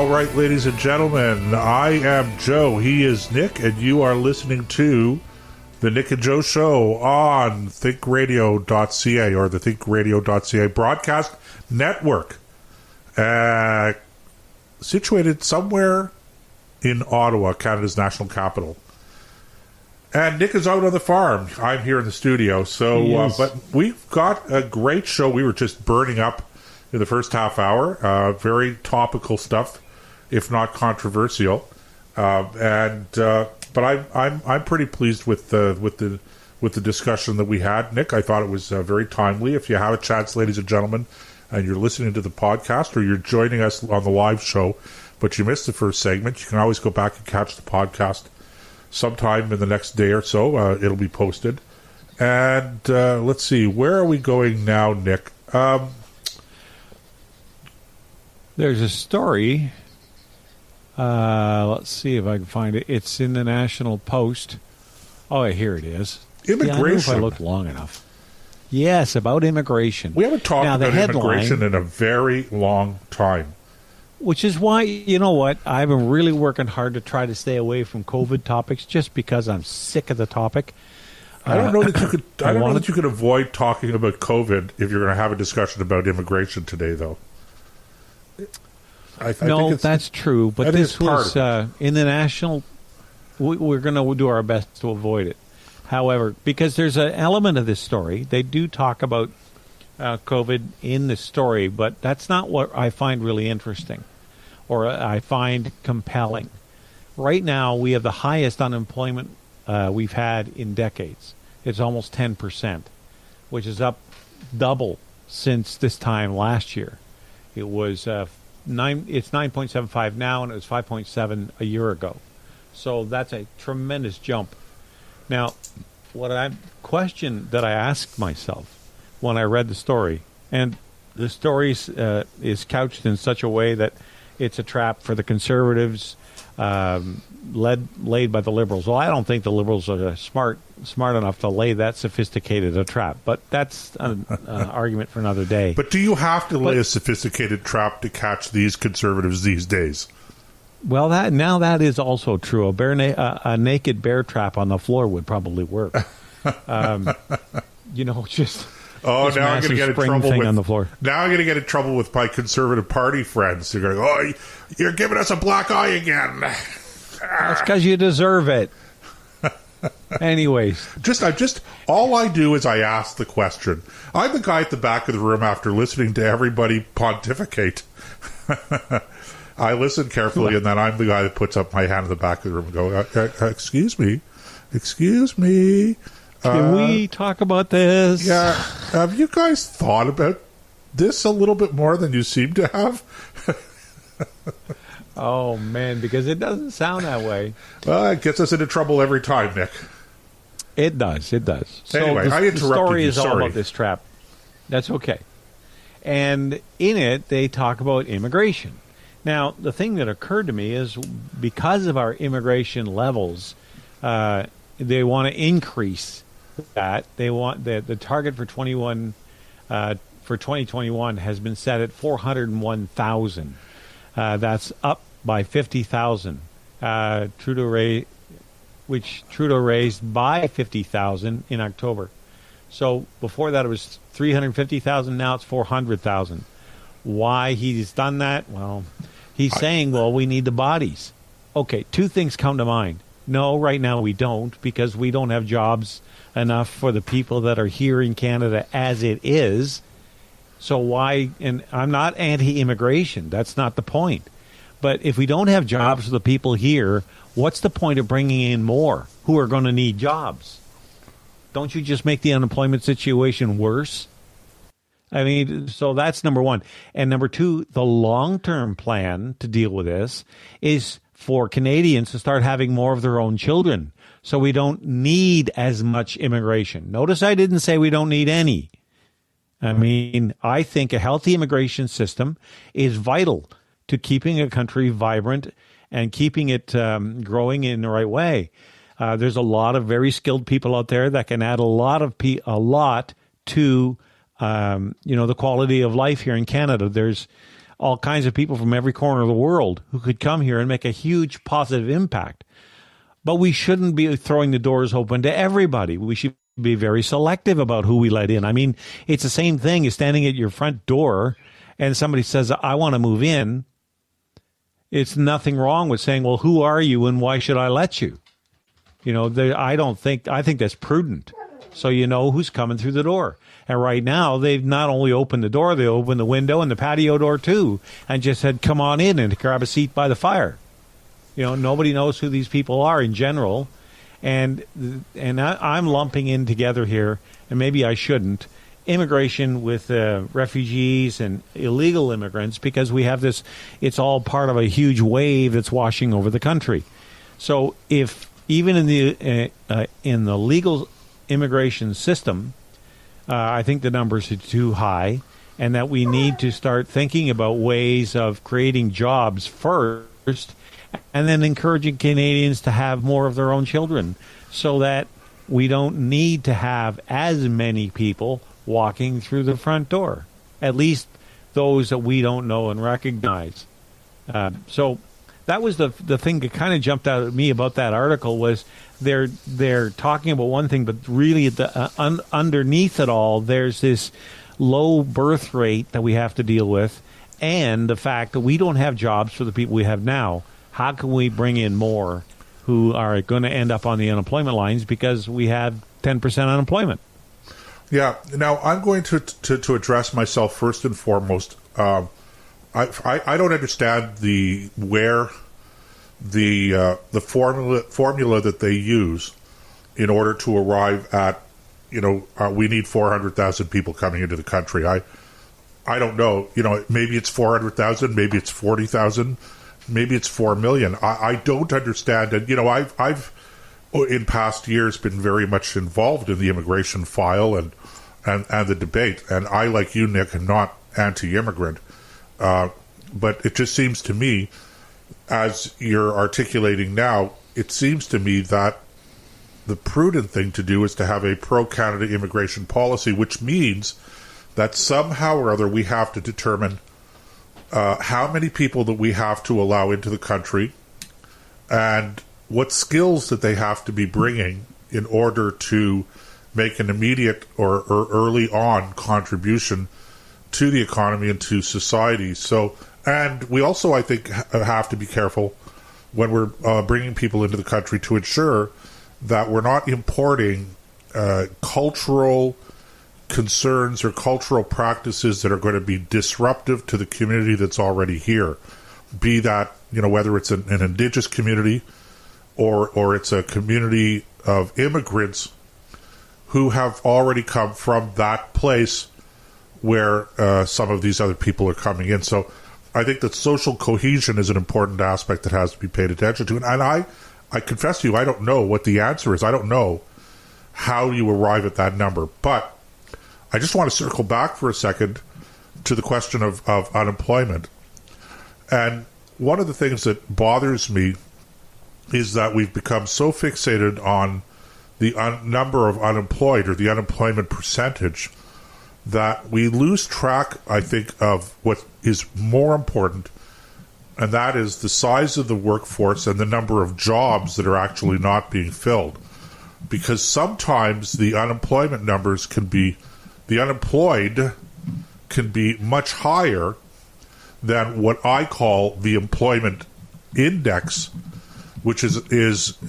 All right, ladies and gentlemen, I am Joe. He is Nick, and you are listening to the Nick and Joe Show on ThinkRadio.ca or the ThinkRadio.ca broadcast network, situated somewhere in Ottawa, Canada's national capital. And Nick is out on the farm. I'm here in the studio. So, but we've got a great show. We were just burning up in the first half hour. Very topical stuff, if not controversial. But I'm pretty pleased with the discussion that we had, Nick. I thought it was very timely. If you have a chance, ladies and gentlemen, and you're listening to the podcast or you're joining us on the live show, but you missed the first segment, you can always go back and catch the podcast sometime in the next day or so. It'll be posted. And let's see, where are we going now, Nick? There's a story. Let's see if I can find it. It's in the National Post. Oh, here it is. Immigration. Yeah, I know if I look long enough. Yes, about immigration. We haven't talked about immigration in a very long time. Which is why, you know what, I've been really working hard to try to stay away from COVID topics just because I'm sick of the topic. I don't know that you could. I don't know that you could avoid talking about COVID if you're going to have a discussion about immigration today, though. I think that's true. But this was in the national. We're going to do our best to avoid it. However, because there's an element of this story, they do talk about COVID in the story, but that's not what I find really interesting or I find compelling. Right now, we have the highest unemployment we've had in decades. It's almost 10%, which is up double since this time last year. It was it's 9.75 now, and it was 5.7 a year ago. So that's a tremendous jump. Now, question that I asked myself when I read the story, and the story is couched in such a way that it's a trap for the Conservatives, laid by the Liberals. Well, I don't think the Liberals are smart enough to lay that sophisticated a trap, but that's an argument for another day. But do you have to lay a sophisticated trap to catch these Conservatives these days? Well, that is also true. A naked bear trap on the floor would probably work. Just... Oh, now I'm going to get in trouble on the floor. Now I'm going to get in trouble with my Conservative Party friends. They're going, "Oh, you're giving us a black eye again." That's because you deserve it. Anyways, all I do is I ask the question. I'm the guy at the back of the room after listening to everybody pontificate. I listen carefully, and then I'm the guy that puts up my hand in the back of the room and go, "Excuse me." Can we talk about this? Yeah. Have you guys thought about this a little bit more than you seem to have? Oh, man, because it doesn't sound that way. Well, it gets us into trouble every time, Nick. It does. So anyway, I interrupted the story you. is all about this trap. That's okay. And in it, they talk about immigration. Now, the thing that occurred to me is because of our immigration levels, they want to increase that. They want the target for 2021 has been set at 401,000. That's up by 50,000. Which Trudeau raised by 50,000 in October. So before that it was 350,000. Now it's 400,000. Why he's done that? Well, he's saying, we need the bodies. Okay, two things come to mind. No, right now we don't, because we don't have jobs enough for the people that are here in Canada as it is. So why, and I'm not anti-immigration, that's not the point. But if we don't have jobs for the people here, what's the point of bringing in more who are going to need jobs? Don't you just make the unemployment situation worse? I mean, so that's number one. And number two, the long-term plan to deal with this is for Canadians to start having more of their own children, so we don't need as much immigration. Notice I didn't say we don't need any. I mean, I think a healthy immigration system is vital to keeping a country vibrant and keeping it growing in the right way. There's a lot of very skilled people out there that can add a lot to the quality of life here in Canada. There's all kinds of people from every corner of the world who could come here and make a huge positive impact. But we shouldn't be throwing the doors open to everybody. We should be very selective about who we let in. I mean, it's the same thing as standing at your front door and somebody says, I want to move in. It's nothing wrong with saying, well, who are you and why should I let you? You know, I think that's prudent. So you know who's coming through the door. And right now, they've not only opened the door, they opened the window and the patio door too, and just said, come on in and grab a seat by the fire. You know, nobody knows who these people are in general. And I'm lumping in together here, and maybe I shouldn't, immigration with refugees and illegal immigrants, because we have this, it's all part of a huge wave that's washing over the country. So if even in the legal immigration system, I think the numbers are too high, and that we need to start thinking about ways of creating jobs first, and then encouraging Canadians to have more of their own children, so that we don't need to have as many people walking through the front door, at least those that we don't know and recognize. So that was the thing that kind of jumped out at me about that article, was they're talking about one thing, but really underneath it all, there's this low birth rate that we have to deal with, and the fact that we don't have jobs for the people we have now. How can we bring in more who are going to end up on the unemployment lines because we have 10% unemployment? Yeah. Now, I'm going to address myself first and foremost. I don't understand the formula that they use in order to arrive at, we need 400,000 people coming into the country. I don't know. Maybe it's 400,000, maybe it's 40,000, maybe it's 4 million. I don't understand. And I've in past years been very much involved in the immigration file and the debate. And I, like you, Nick, am not anti-immigrant. But it just seems to me, as you're articulating now, it seems to me that the prudent thing to do is to have a pro-Canada immigration policy, which means that somehow or other we have to determine how many people that we have to allow into the country and what skills that they have to be bringing in order to make an immediate or early on contribution to the economy and to society. So, and we also, I think, have to be careful when we're bringing people into the country to ensure that we're not importing cultural concerns or cultural practices that are going to be disruptive to the community that's already here. Be that, whether it's an Indigenous community or it's a community of immigrants who have already come from that place where some of these other people are coming in. So I think that social cohesion is an important aspect that has to be paid attention to. And I confess to you, I don't know what the answer is. I don't know how you arrive at that number. But I just want to circle back for a second to the question of unemployment. And one of the things that bothers me is that we've become so fixated on the number of unemployed, or the unemployment percentage, that we lose track, I think, of what is more important, and that is the size of the workforce and the number of jobs that are actually not being filled. Because sometimes the unemployment numbers the unemployed can be much higher than what I call the employment index, which is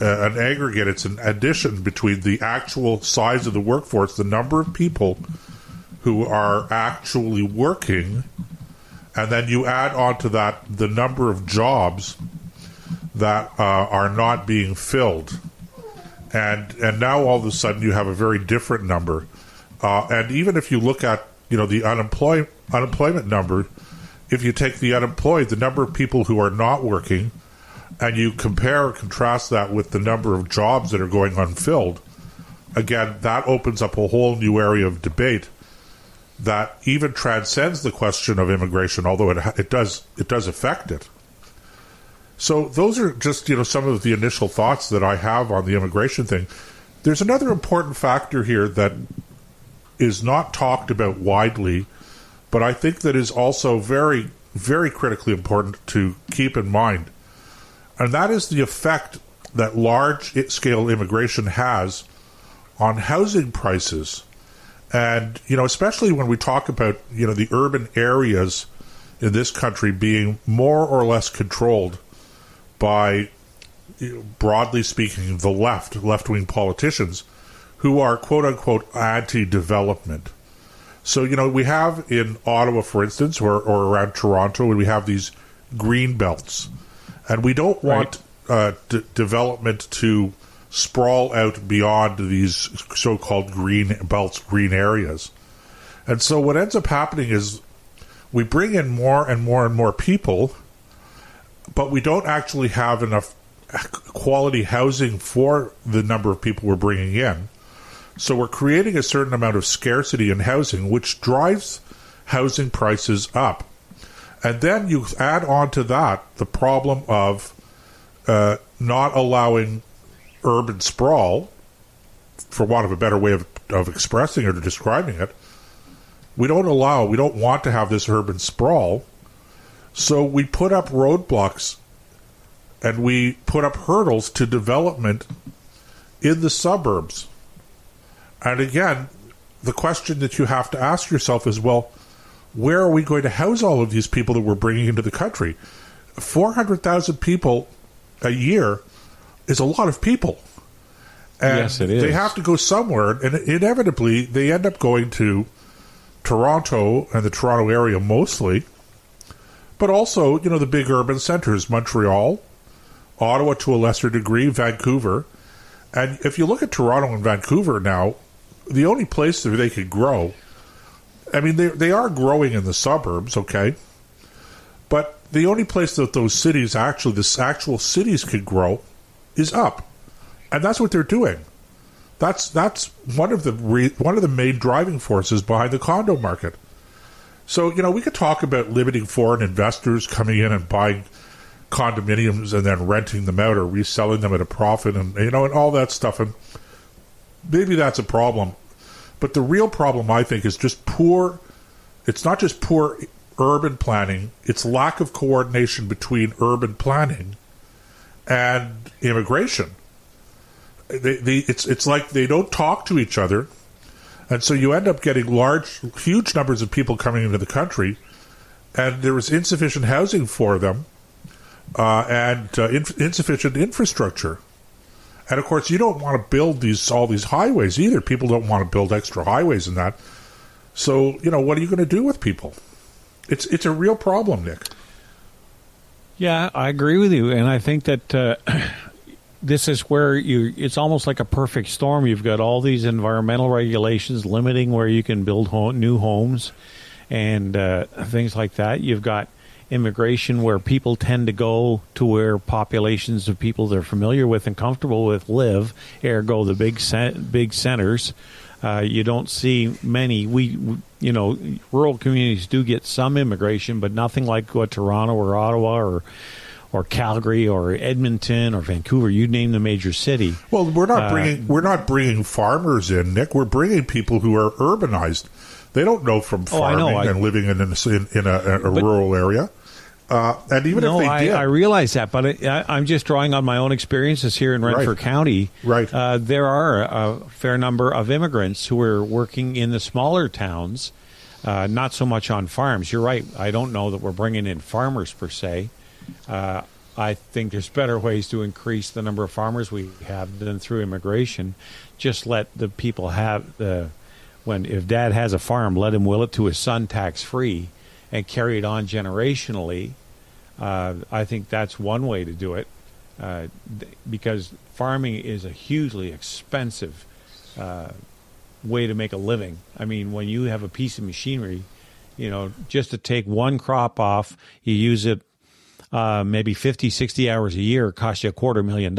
an aggregate. It's an addition between the actual size of the workforce, the number of people who are actually working, and then you add onto that the number of jobs that are not being filled. And now all of a sudden you have a very different number. And even if you look at the unemployment number, if you take the unemployed, the number of people who are not working, and you compare or contrast that with the number of jobs that are going unfilled, again, that opens up a whole new area of debate that even transcends the question of immigration, although it does affect it. So those are just some of the initial thoughts that I have on the immigration thing. There's another important factor here that is not talked about widely, but I think that is also very very critically important to keep in mind, and that is the effect that large-scale immigration has on housing prices. And, especially when we talk about, the urban areas in this country being more or less controlled by, broadly speaking, the left-wing politicians who are, quote-unquote, anti-development. So, we have in Ottawa, for instance, or around Toronto, we have these green belts. And we don't want development to sprawl out beyond these so-called green belts, green areas. And so what ends up happening is we bring in more and more and more people, but we don't actually have enough quality housing for the number of people we're bringing in. So we're creating a certain amount of scarcity in housing, which drives housing prices up. And then you add on to that the problem of not allowing urban sprawl, for want of a better way of expressing it or describing it. We don't want to have this urban sprawl, so we put up roadblocks and we put up hurdles to development in the suburbs. And again, the question that you have to ask yourself is, well, where are we going to house all of these people that we're bringing into the country? 400,000 people a year is a lot of people. And yes, it is. They have to go somewhere, and inevitably they end up going to Toronto and the Toronto area mostly, but also, the big urban centers, Montreal, Ottawa to a lesser degree, Vancouver. And if you look at Toronto and Vancouver now, the only place that they could grow, I mean, they are growing in the suburbs, okay? But the only place that those cities the actual cities could grow is up. And that's what they're doing. That's one of the main driving forces behind the condo market. So, we could talk about limiting foreign investors coming in and buying condominiums and then renting them out or reselling them at a profit and, and all that stuff. And maybe that's a problem. But the real problem, I think, is just it's not just poor urban planning, it's lack of coordination between urban planning and immigration. It's like they don't talk to each other, and so you end up getting huge numbers of people coming into the country, and there is insufficient housing for them, and insufficient infrastructure. And of course, you don't want to build all these highways either. People don't want to build extra highways and that. So, what are you going to do with people? It's a real problem, Nick. Yeah, I agree with you, and I think that this is where it's almost like a perfect storm. You've got all these environmental regulations limiting where you can build new homes and things like that. You've got immigration where people tend to go to where populations of people they're familiar with and comfortable with live, ergo the big centers. You don't see many. Rural communities do get some immigration, but nothing like what Toronto or Ottawa or Calgary or Edmonton or Vancouver, you name the major city. Well, we're not bringing farmers in, Nick. We're bringing people who are urbanized. They don't know from farming and living in a rural area. And even if they did, I realize that, but I'm just drawing on my own experiences here in Renfrew County. Right. There are a fair number of immigrants who are working in the smaller towns, not so much on farms. You're right. I don't know that we're bringing in farmers per se. I think there's better ways to increase the number of farmers we have than through immigration. Just let the people if Dad has a farm, let him will it to his son tax-free and carry it on generationally. I think that's one way to do it, because farming is a hugely expensive way to make a living. I mean, when you have a piece of machinery, just to take one crop off, you use it maybe 50, 60 hours a year, it costs you $250,000.